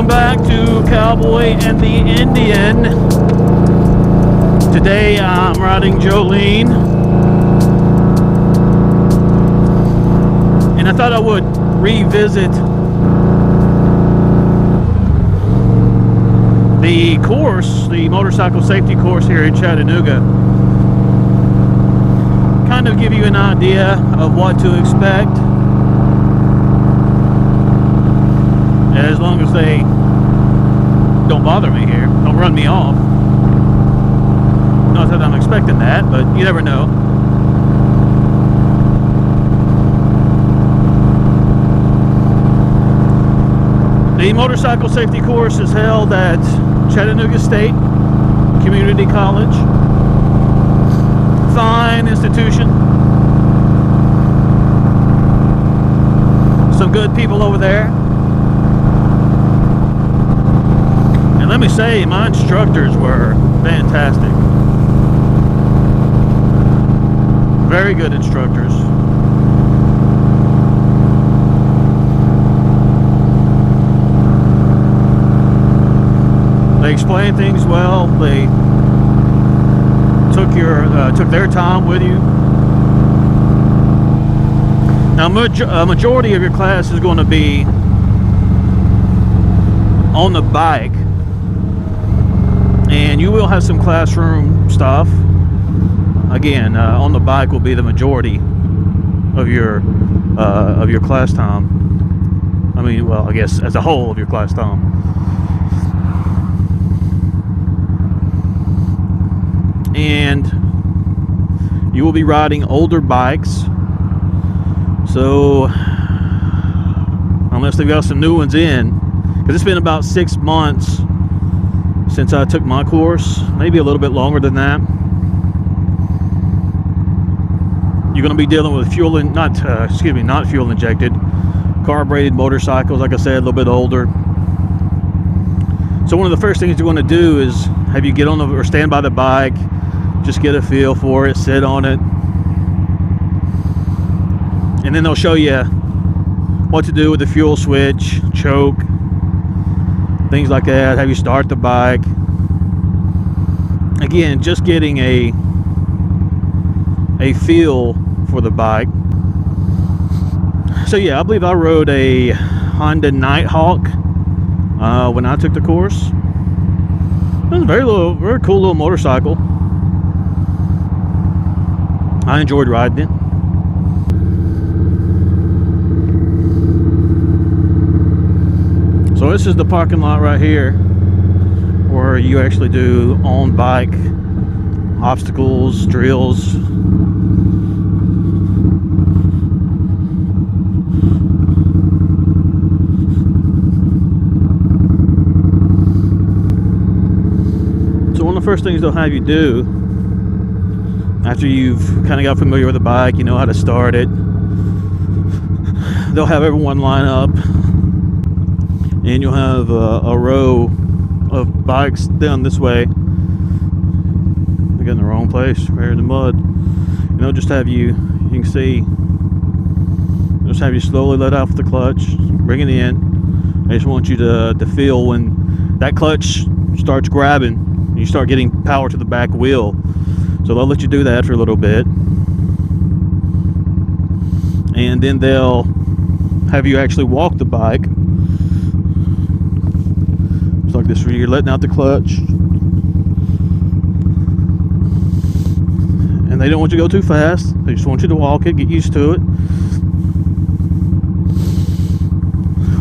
Welcome back to Cowboy and the Indian. Today I'm riding Jolene, and I thought I would revisit the course, the motorcycle safety course here in Chattanooga. Kind of give you an idea of what to expect, as long as they don't bother me here, don't run me off. Not that I'm expecting that, but you never know. The motorcycle safety course is held at Chattanooga State Community College. Fine institution. Some good people over there. And let me say, my instructors were fantastic. Very good instructors. They explain things well. They took their time with you. Now, a majority of your class is going to be on the bike, and you will have some classroom stuff. Again, on the bike will be the majority of your class time. I mean, well, I guess as a whole of your class time. And you will be riding older bikes, so unless they've got some new ones in, because it's been about 6 months since I took my course, maybe a little bit longer than that. You're going to be dealing with not fuel injected, carbureted motorcycles, like I said, a little bit older. So one of the first things you're going to do is have you get on or stand by the bike, just get a feel for it, sit on it, and then they'll show you what to do with the fuel switch, choke, things like that, have you start the bike. Again, just getting a feel for the bike. So yeah, I believe I rode a Honda Nighthawk when I took the course. It was a very cool little motorcycle. I enjoyed riding it. So this is the parking lot right here, where you actually do on-bike obstacles, drills. So one of the first things they'll have you do, after you've kind of got familiar with the bike, you know how to start it, they'll have everyone line up, and you'll have a row of bikes down this way. They got in the wrong place, right in the mud. And they'll just have you can see, just have you slowly let off the clutch, bring it in. I just want you to feel when that clutch starts grabbing, you start getting power to the back wheel. So they'll let you do that for a little bit, and then they'll have you actually walk the bike. It's like this, where you're letting out the clutch, and they don't want you to go too fast. They just want you to walk it, get used to it,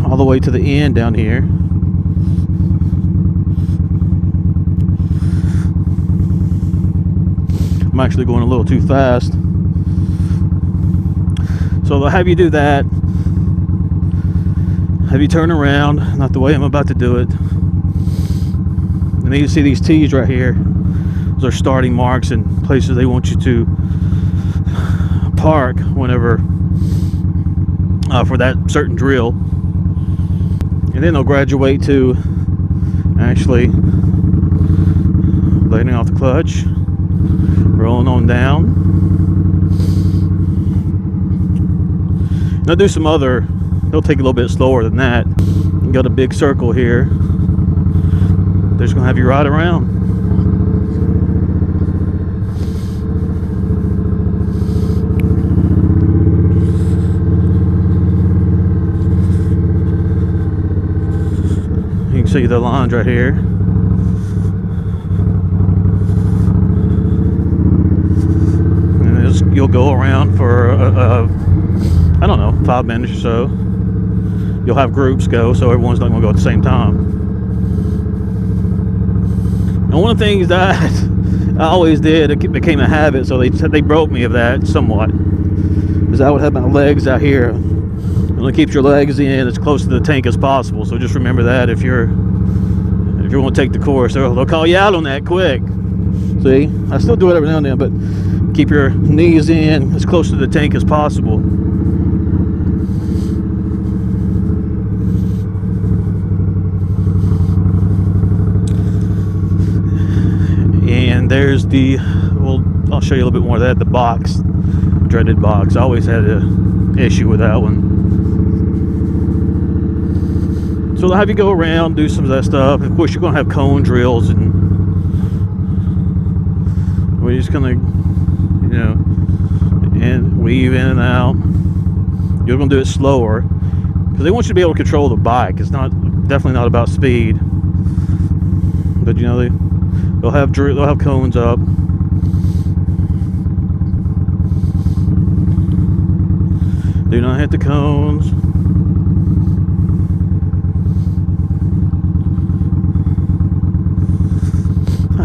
all the way to the end down here. I'm actually going a little too fast. So they'll have you do that, have you turn around, not the way I'm about to do it. And then you see these T's right here. Those are starting marks and places they want you to park whenever for that certain drill. And then they'll graduate to actually letting off the clutch, rolling on down. They'll do some other, they'll take a little bit slower than that. You got a big circle here. They're just gonna have you ride around. You can see the lines right here. And you'll go around for I don't know, 5 minutes or so. You'll have groups go, so everyone's not going to go at the same time. And one of the things that I always did, it became a habit, so they broke me of that somewhat, is I would have my legs out here. You want to keep your legs in as close to the tank as possible. So just remember that if you're going to take the course, they'll call you out on that quick. See, I still do it every now and then, but keep your knees in as close to the tank as possible. And there's I'll show you a little bit more of that, the box, dreaded box. I always had an issue with that one. So they'll have you go around, do some of that stuff. Of course, you're going to have cone drills, and we're just going to, and weave in and out. You're going to do it slower because they want you to be able to control the bike. It's definitely not about speed, but they'll have cones up. Do not hit the cones.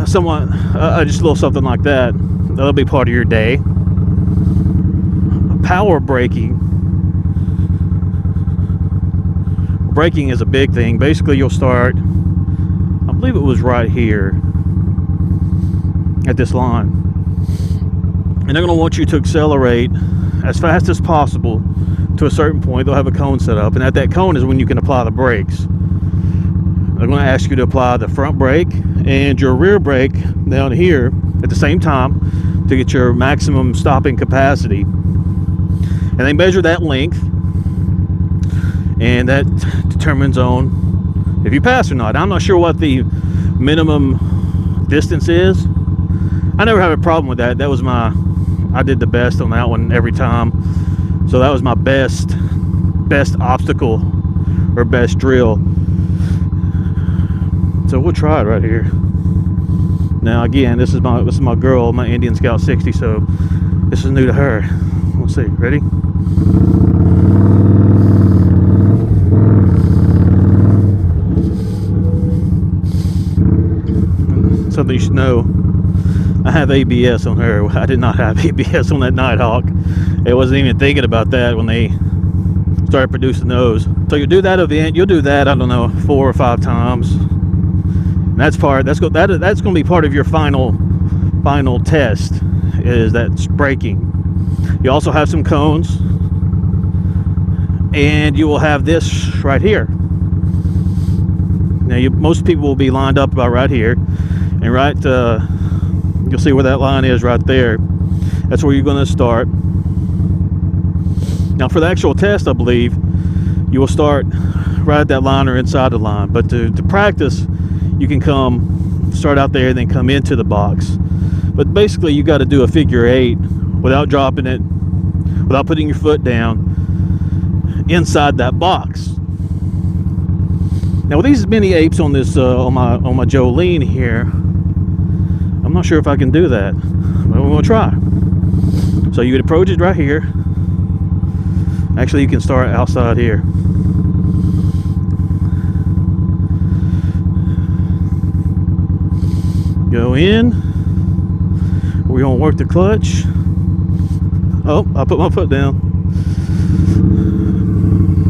Somewhat, just a little something like that. That'll be part of your day. Power braking. Braking is a big thing. Basically, you'll start, I believe it was right here at this line, and they're going to want you to accelerate as fast as possible to a certain point. They'll have a cone set up, and at that cone is when you can apply the brakes. They're going to ask you to apply the front brake and your rear brake down here at the same time to get your maximum stopping capacity. And they measure that length, and that determines on if you pass or not. I'm not sure what the minimum distance is. I never have a problem with that. I did the best on that one every time. So that was my best obstacle or best drill. So we'll try it right here. Now again, this is my girl, my Indian Scout 60, so this is new to her. We'll see. Ready? Something you should know, I have ABS on her. I did not have ABS on that Nighthawk. I wasn't even thinking about that when they started producing those. So you do that event, you'll do that, I don't know, 4 or 5 times. And that's going to be part of your final test, is that braking. You also have some cones, and you will have this right here. Now most people will be lined up about right here, and you'll see where that line is right there. That's where you're going to start. Now for the actual test, I believe you will start right at that line or inside the line, but to practice, you can start out there and then come into the box. But basically you got to do a figure 8 without dropping it, without putting your foot down inside that box. Now with these mini apes on this on my Jolene here, I'm not sure if I can do that, but we're gonna try. So you would approach it right here. Actually, you can start outside here. Go in. We're gonna work the clutch. Oh, I put my foot down.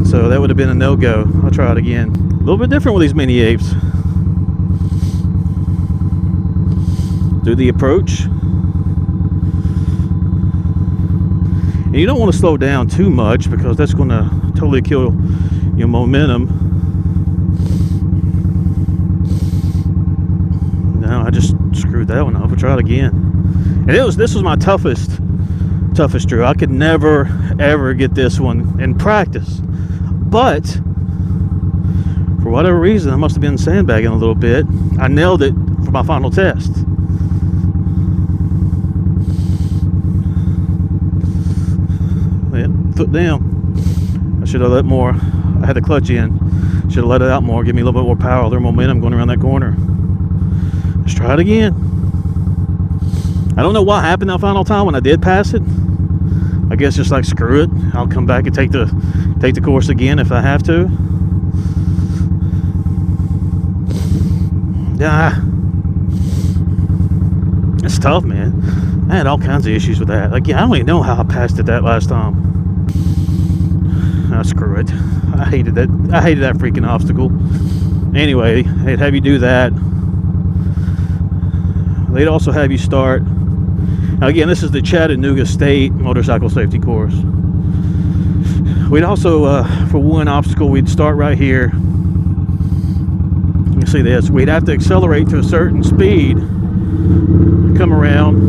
So that would have been a no-go. I'll try it again. A little bit different with these mini apes. Do the approach. And you don't want to slow down too much because that's going to totally kill your momentum. No, I just screwed that one up. I'll try it again. And this was my toughest drill. I could never ever get this one in practice. But For whatever reason, I must have been sandbagging a little bit. I nailed it for my final test. Yeah, foot down. I should have let more. I had the clutch in. Should have let it out more, give me a little bit more power, a little momentum going around that corner. Let's try it again. I don't know what happened that final time when I did pass it. I guess just like screw it. I'll come back and take the course again if I have to. Yeah, it's tough, man. I had all kinds of issues with that. Like, yeah, I don't even know how I passed it that last time. Oh, screw it. I hated that freaking obstacle. Anyway, they'd have you do that. They'd also have you start. Now again, this is the Chattanooga State motorcycle safety course. We'd also, for one obstacle, we'd start right here. You see this. We'd have to accelerate to a certain speed, come around,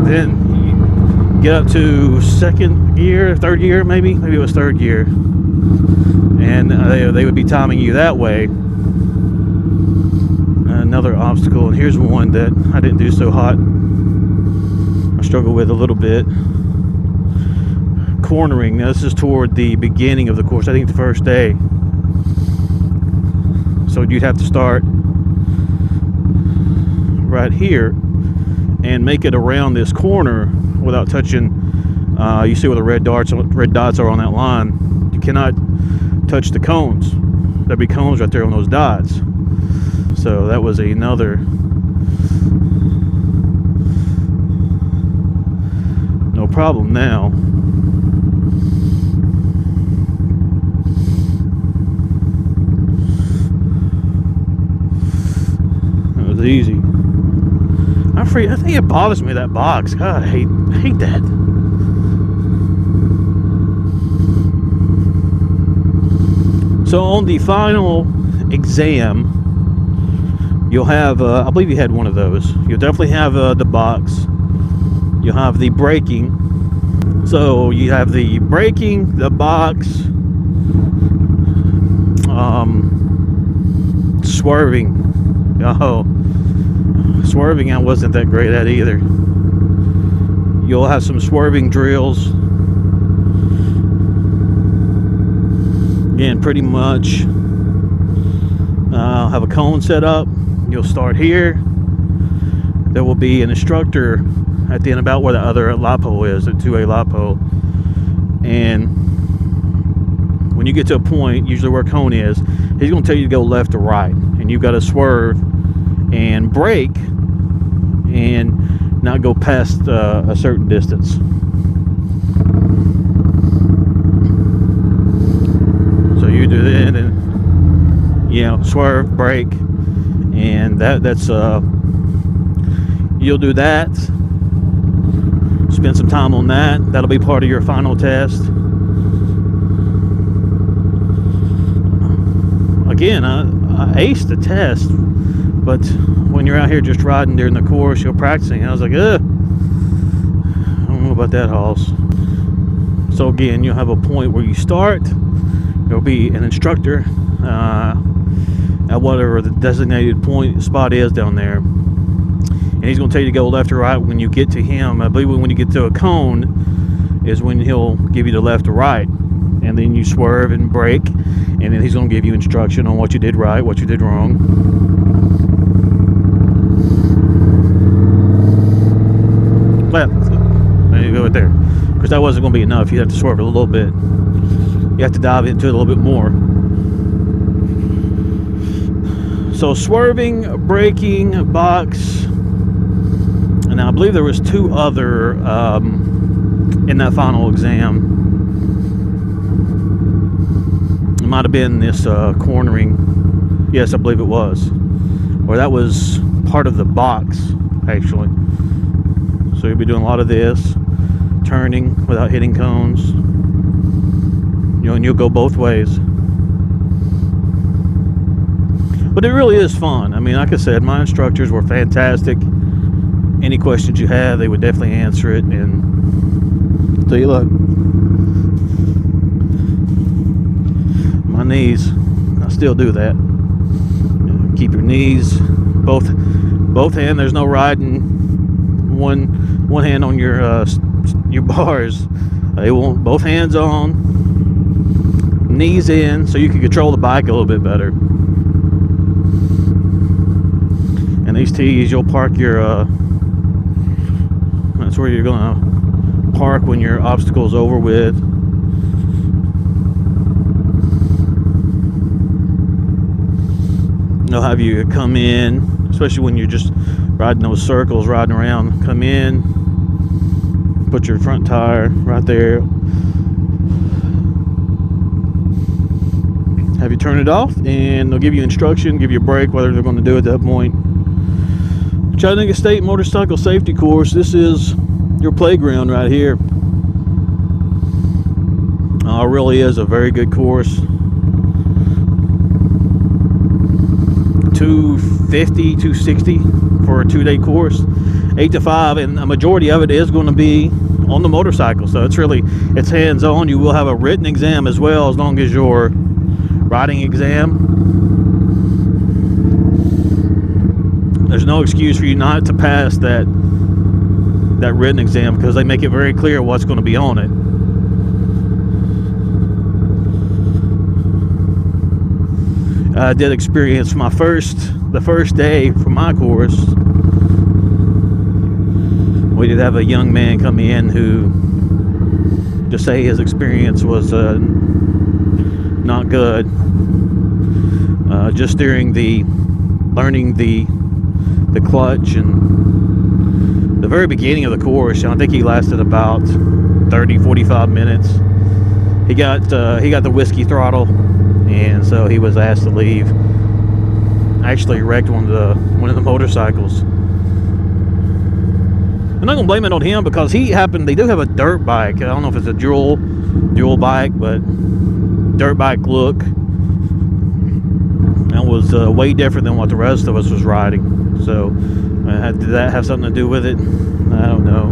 then get up to second gear, third gear, maybe it was third gear, and they would be timing you that way. Another obstacle, and here's one that I didn't do so hot. I struggle with a little bit. Cornering. Now this is toward the beginning of the course. I think the first day. So you'd have to start right here and make it around this corner without touching. You see where the red dots are on that line. You cannot touch the cones. There'd be cones right there on those dots. So that was another. No problem now. That was easy. I think it bothers me, that box. God, I hate that. So on the final exam, you'll have, I believe you had one of those. You'll definitely have the box. You'll have the braking. So you have the braking, the box, swerving. Oh, swerving I wasn't that great at either. You'll have some swerving drills. Again, pretty much have a cone set up. You'll start here. There will be an instructor at the end, about where the other light pole is, the 2A light pole. And when you get to a point, usually where cone is, he's going to tell you to go left or right. And you've got to swerve and brake and not go past a certain distance. So you do that and, you know, swerve, brake, and that's you'll do that. Spend some time on that. That'll be part of your final test. Again, I aced the test, but when you're out here just riding during the course, you're practicing. I was like, I don't know about that, Halls. So again, you'll have a point where you start. There'll be an instructor at whatever the designated spot is down there. And he's going to tell you to go left or right when you get to him. I believe when you get to a cone is when he'll give you the left or right. And then you swerve and brake. And then he's going to give you instruction on what you did right, what you did wrong. Left. There you go right there. Because that wasn't going to be enough. You have to swerve a little bit. You have to dive into it a little bit more. So swerving, braking, box. And I believe there was two other in that final exam. It might have been this cornering. Yes, I believe it was. Or that was part of the box, actually. So you'll be doing a lot of this, turning without hitting cones. You know, and you'll go both ways. But it really is fun. I mean, like I said, my instructors were fantastic. Any questions you have, they would definitely answer it. And so you look, my knees. I still do that. Keep your knees both hands. There's no riding one hand on your bars. They want both hands on, knees in, so you can control the bike a little bit better. And these tees, you'll park your that's where you're gonna park when your obstacle's over with. They'll have you come in, especially when you're just riding those circles, riding around. Come in, put your front tire right there, have you turn it off, and they'll give you instruction, give you a break, whether they're going to do at that point. Chattanooga State Motorcycle Safety Course. This is your playground right here. It really is a very good course. 250, 260 for a 2-day course, 8 to 5, and a majority of it is going to be on the motorcycle. So it's hands-on. You will have a written exam as well, as long as your riding exam. There's no excuse for you not to pass that written exam, because they make it very clear what's going to be on it. I did experience the first day for my course. We did have a young man come in who just say his experience was not good. Just during learning the clutch and the very beginning of the course. I think he lasted about 30-45 minutes. He got the whiskey throttle, and so he was asked to leave. Actually wrecked one of the motorcycles. I'm not gonna blame it on him, because they do have a dirt bike. I don't know if it's a dual bike, but dirt bike look. That was way different than what the rest of us was riding. So did that have something to do with it? I don't know.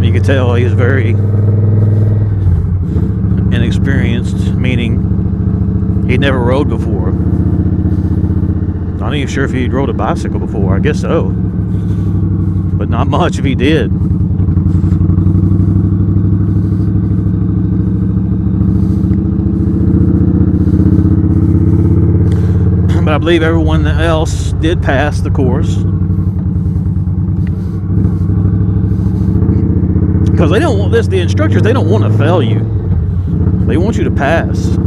You could tell he was very inexperienced, meaning he'd never rode before. I'm not even sure if he'd rode a bicycle before. I guess so, but not much if he did. But I believe everyone else did pass the course, because they don't want this. The instructors, they don't want to fail you. They want you to pass.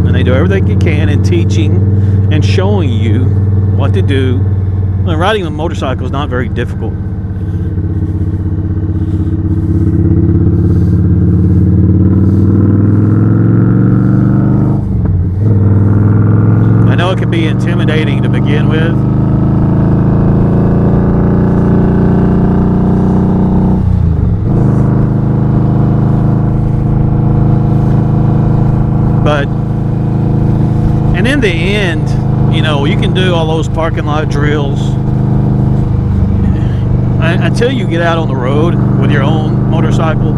And they do everything they can in teaching and showing you what to do. And riding a motorcycle is not very difficult. I know it can be intimidating to begin with. And in the end, you can do all those parking lot drills until you get out on the road with your own motorcycle.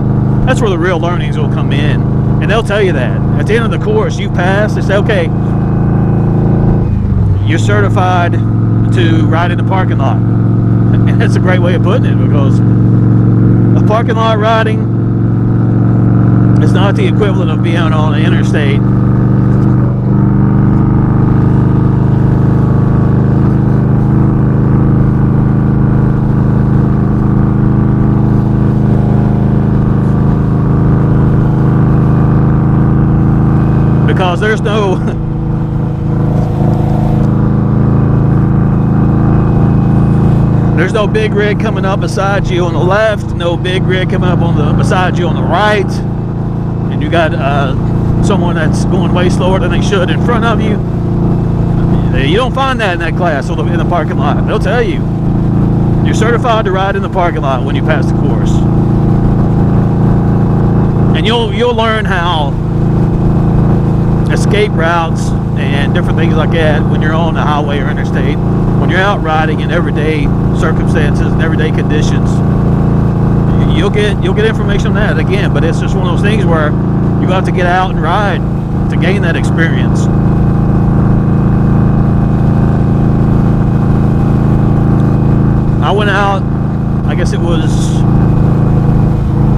That's where the real learnings will come in, and they'll tell you that at the end of the course you pass. They say, okay, you're certified to ride in the parking lot. And that's a great way of putting it, because a parking lot riding is not the equivalent of being on an interstate. Because there's no big rig coming up beside you on the left, no big rig coming up beside you on the right, and you got someone that's going way slower than they should in front of you. You don't find that in that class in the parking lot. They'll tell you you're certified to ride in the parking lot when you pass the course, and you'll learn how escape routes and different things like that when you're on the highway or interstate. When you're out riding in everyday circumstances and everyday conditions, you'll get information on that again. But it's just one of those things where You have to get out and ride to gain that experience. I went out, I guess it was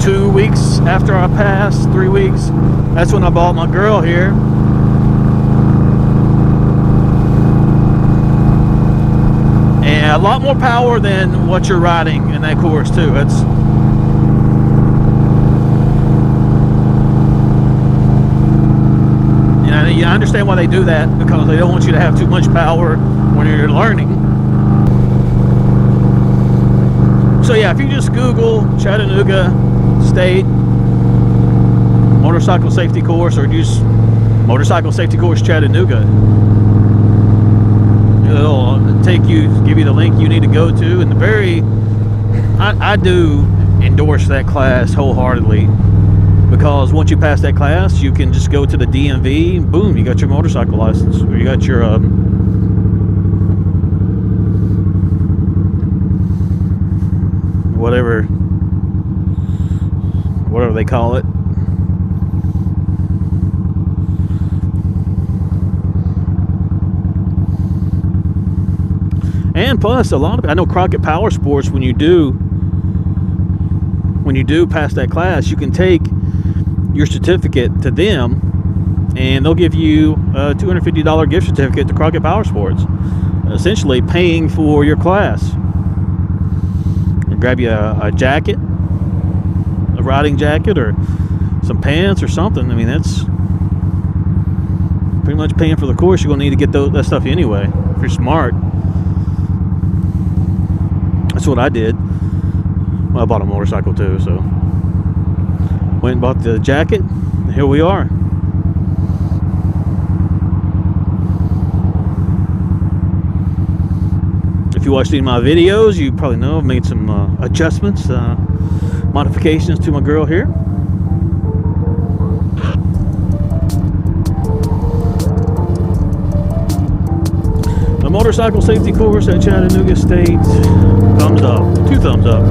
2 weeks after I passed, 3 weeks. That's when I bought my girl here. And a lot more power than what you're riding in that course too. It's I understand why they do that, because they don't want you to have too much power when you're learning. So yeah, if you just Google Chattanooga State Motorcycle Safety Course, or use Motorcycle Safety Course Chattanooga, it'll give you the link you need to go to. And I do endorse that class wholeheartedly, because once you pass that class, you can just go to the DMV, boom, you got your motorcycle license, or you got your whatever they call it. And plus, I know Crockett Power Sports, when you do pass that class, you can take your certificate to them, and they'll give you a $250 gift certificate to Crockett Power Sports, essentially paying for your class. They'll grab you a jacket, a riding jacket, or some pants or something. I mean, that's pretty much paying for the course. You're going to need to get that stuff anyway, if you're smart. That's what I did. Well, I bought a motorcycle too, so went and bought the jacket, and here we are. If you watched any of my videos, you probably know I've made some adjustments, modifications to my girl here. The motorcycle safety course at Chattanooga State, thumbs up, 2 thumbs up.